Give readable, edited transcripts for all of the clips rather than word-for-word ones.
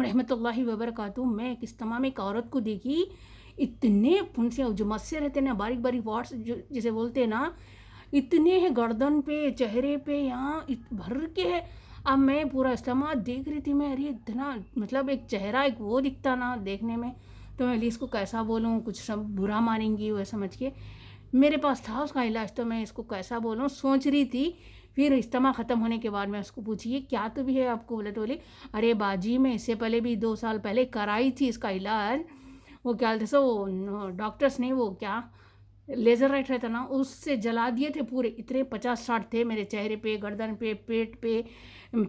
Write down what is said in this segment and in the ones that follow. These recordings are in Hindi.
रहमतुल्लाहि व बरकातहू। मैं एक इज्तिमा में एक औरत को देखी, इतने फुंसियाँ जो मस्से रहते हैं ना, बारीक बारीक वॉट्स जो जिसे बोलते हैं ना, इतने हैं गर्दन पे, चेहरे पे, यहाँ भर के है। अब मैं पूरा इज्तिमा देख रही थी, मैं अरे इतना मतलब एक चेहरा एक वो दिखता ना देखने में, तो मैं इसको कैसा बोलूँ, कुछ सब बुरा मानेंगी वो समझ के मेरे पास था उसका इलाज, तो मैं इसको कैसा बोलूँ सोच रही थी। फिर इज्तिमा ख़त्म होने के बाद मैं उसको पूछी ये क्या तो भी है आपको, बोले तो बोली अरे बाजी मैं इससे पहले भी 2 साल पहले कराई थी इसका इलाज। वो क्या बोलते सो डॉक्टर्स ने वो क्या लेज़र राइट रहता ना, उससे जला दिए थे पूरे, इतने 50-60 थे मेरे चेहरे पे, गर्दन पे, पेट पे,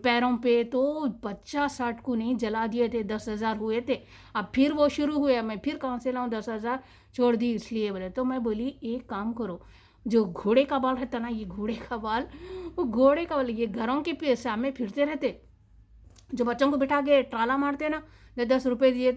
पैरों पे, तो 50-60 को नहीं जला दिए थे, 10,000 हुए थे। अब फिर वो शुरू हुआ, मैं फिर कहाँ से लाऊं 10,000, छोड़ दी इसलिए बोले। तो मैं बोली एक काम करो, जो घोड़े का बाल रहता ना, ये घोड़े का बाल, वो घोड़े का बाल ये घरों के सामने फिरते रहते, जो बच्चों को बिठा के ट्राला मारते ना, 10 रुपये दिए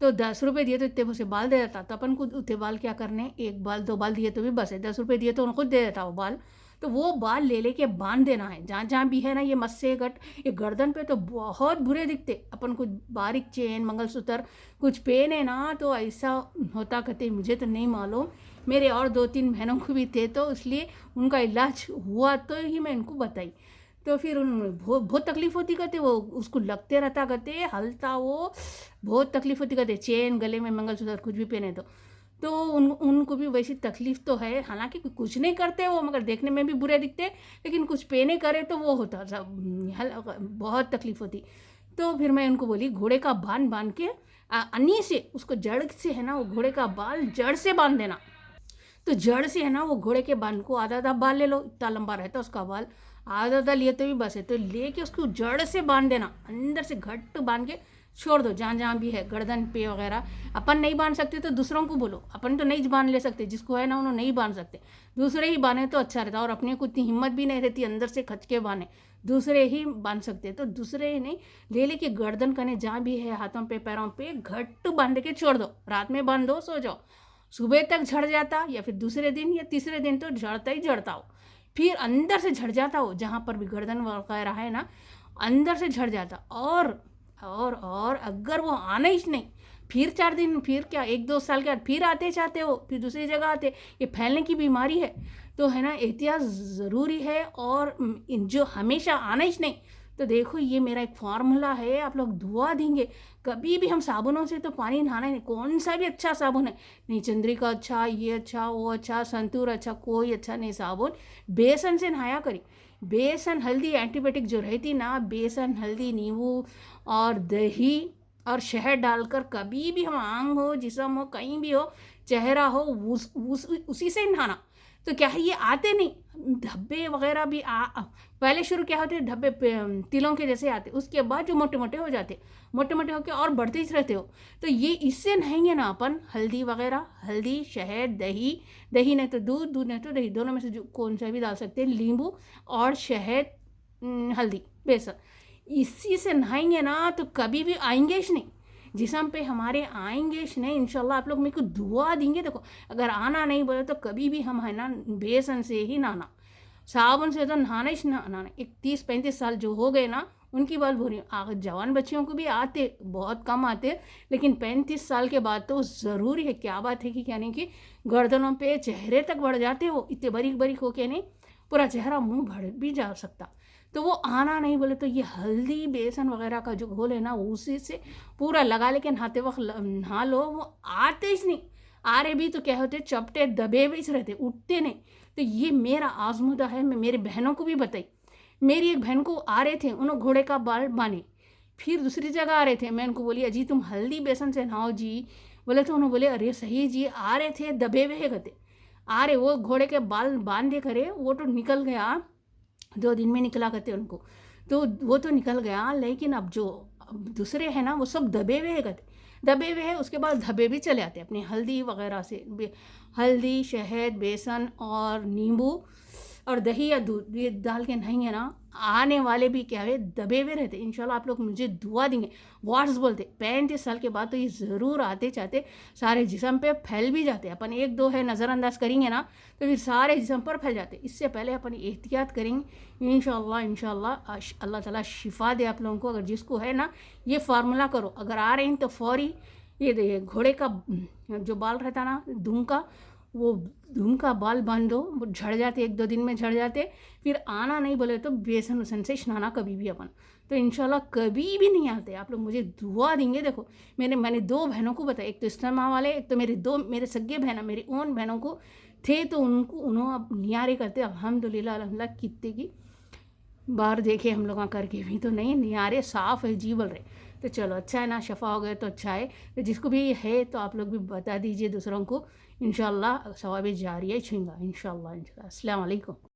तो 10 रुपये दिए तो इतने बहुत से बाल दे देता, तो अपन को उतने बाल क्या करने, 1 बाल 2 बाल दिए तो भी बस है, 10 रुपये दिए तो उनको दे देता वो बाल। तो वो बाल ले लेके बांध देना है जहाँ जहाँ भी है ना ये मस्से गट, ये गर्दन पे तो बहुत बुरे दिखते, अपन को बारीक चेन मंगलसूत्र कुछ पहने ना तो ऐसा होता, कहते मुझे तो नहीं मालूम, मेरे और 2-3 बहनों को भी थे, तो इसलिए उनका इलाज हुआ तो ही मैं इनको बताई। तो फिर उन बहुत बहुत तकलीफ़ होती कहते, वो उसको लगते रहता कहते, हलता वो बहुत तकलीफ़ होती कहते, चेन गले में मंगलसूत्र कुछ भी पहने तो उनको भी वैसी तकलीफ़ तो है, हालांकि कुछ नहीं करते वो, मगर देखने में भी बुरे दिखते, लेकिन कुछ पहने करे तो वो होता सब बहुत तकलीफ़ होती। तो फिर मैं उनको बोली घोड़े का बांध बांध के अन्नी से उसको जड़ से है ना, वो घोड़े का बाल जड़ से बांध देना। तो जड़ से है ना वो घोड़े के बाल को आधा आधा बाल ले लो, इतना लंबा रहता उसका बाल, आधा आधा लिए तो भी बस है, तो लेके उसको जड़ से बांध देना, अंदर से घट बांध के छोड़ दो, जहाँ जहाँ भी है गर्दन पे वगैरह। अपन नहीं बांध सकते तो दूसरों को बोलो, अपन तो नहीं बांध ले सकते, जिसको है ना उन्होंने नहीं बांध सकते, दूसरे ही बांधे तो अच्छा रहता, और अपने को इतनी हिम्मत भी नहीं रहती अंदर से खच के बांधे, दूसरे ही बांध सकते, तो दूसरे ही नहीं ले लेके गर्दन कने जहाँ भी है हाथों पे पैरों पे घट बांध के छोड़ दो, रात में बांध दो सो जाओ, सुबह तक झड़ जाता, या फिर दूसरे दिन या तीसरे दिन तो झड़ता ही झड़ता हो, फिर अंदर से झड़ जाता हो, जहाँ पर भी गर्दन वगैरह है ना अंदर से झड़ जाता। और अगर वो आना ही नहीं, फिर 4 दिन, फिर क्या 1-2 साल के बाद फिर आते चाहते हो, फिर दूसरी जगह आते, ये फैलने की बीमारी है, तो है ना एहतियात ज़रूरी है। और जो हमेशा आना ही नहीं, तो देखो ये मेरा एक फार्मूला है, आप लोग दुआ देंगे, कभी भी हम साबुनों से तो पानी नहाना नहीं, कौन सा भी अच्छा साबुन है नहीं, चंद्रिका अच्छा, ये अच्छा, वो अच्छा, संतूर अच्छा, कोई अच्छा नहीं साबुन, बेसन से नहाया करी, बेसन हल्दी एंटीबायोटिक जो रहती ना, बेसन हल्दी नींबू और दही और शहद डालकर कभी भी हम आंग हो जिस्म हो कहीं भी हो चेहरा हो उसी से नहाना। तो क्या है ये आते नहीं धब्बे वगैरह भी पहले शुरू क्या होते धब्बे तिलों के जैसे आते, उसके बाद जो मोटे मोटे हो जाते, मोटे मोटे होकर और बढ़ते ही रहते हो, तो ये इससे नहाएंगे ना अपन, हल्दी वगैरह, हल्दी शहद दही, दही नहीं तो दूध, दूध नहीं तो दही, दोनों में से जो कौन सा भी डाल सकते हैं, नींबू और शहद, हल्दी, बेसन, इसी से नहाएंगे ना तो कभी भी आएंगे ही नहीं, जिस्म पे हमारे आएंगे ही नहीं इंशाल्लाह। आप लोग मेरे को दुआ देंगे, देखो अगर आना नहीं बोले तो कभी भी हम है ना बेसन से ही नहाना, साबुन से तो नहाना ही नहाना। एक 30-35 साल जो हो गए ना उनकी बात बोल रही हूँ, आगे जवान बच्चियों को भी आते, बहुत कम आते, लेकिन 35 साल के बाद तो ज़रूरी है, क्या बात है कि क्या नहीं कि गर्दनों पे चेहरे तक बढ़ जाते, वो इतने बारीक बारीक हो के नहीं पूरा चेहरा मुंह भर भी जा सकता। तो वो आना नहीं बोले तो ये हल्दी बेसन वगैरह का जो घोल है ना उसी से पूरा लगा लेके नहाते वक्त नहा लो, वो आते ही नहीं, आ रहे भी तो क्या होते चपटे दबे हुए रहते, उठते नहीं। तो ये मेरा आजमुदा है, मैं मेरी बहनों को भी बताई, मेरी एक बहन को आ रहे थे, उन्होंने घोड़े का बाल बांधे, फिर दूसरी जगह आ रहे थे, मैं उनको बोली अजी तुम हल्दी बेसन से नहाओ जी, बोले तो उन्होंने बोले अरे सही जी, आ रहे थे दबे हुए कहते, आ रहे वो घोड़े के बाल बांधे करे, वो तो निकल गया, 2 दिन में निकला करते उनको, तो वो तो निकल गया, लेकिन अब जो अब दूसरे हैं ना वो सब दबे हुए हैं कहते, दबे हुए हैं, उसके बाद धब्बे भी चले आते अपने हल्दी वगैरह से, हल्दी शहद बेसन और नींबू और दही या दूध ये डाल के नहीं है ना, आने वाले भी क्या है दबे हुए रहते। इंशाल्लाह आप लोग मुझे दुआ देंगे। वाट्स बोलते 35 साल के बाद तो ये ज़रूर आते चाहते सारे जिस्म पे फैल भी जाते। अपन एक दो है नज़रअंदाज करेंगे ना तो फिर सारे जिस्म पर फैल जाते। इससे पहले अपन एहतियात करेंगे इंशाल्लाह। इंशाल्लाह अल्लाह ताला शिफा दे आप लोगों को। अगर जिसको है ना ये फार्मूला करो, अगर आ रहे हैं तो फौरी ये घोड़े का जो बाल रहता ना दूम का, वो धूम का बाल बांधो, वो झड़ जाते, 1-2 दिन में झड़ जाते। फिर आना नहीं बोले तो बेसन वसन से स्नाना कभी भी अपन, तो इंशाल्लाह कभी भी नहीं आते। आप लोग मुझे दुआ देंगे। देखो मैंने 2 बहनों को बताया, एक तो इस्लामा वाले, एक तो मेरे सगे बहना मेरी ओन बहनों को थे, तो उन्होंने अब नियारे करते अल्हम्दुलिल्लाह अल्हम्दुलिल्लाह। कितने की बाहर देखे हम लोग करके भी तो नहीं, नियारे साफ़ है जी बोल रहे। तो चलो अच्छा है ना, शफ़ा हो गए तो अच्छा है। तो जिसको भी है तो आप लोग भी बता दीजिए दूसरों को। इंशाल्लाह सवाब जारिया छूँगा इंशाल्लाह। अस्सलाम वालेकुम।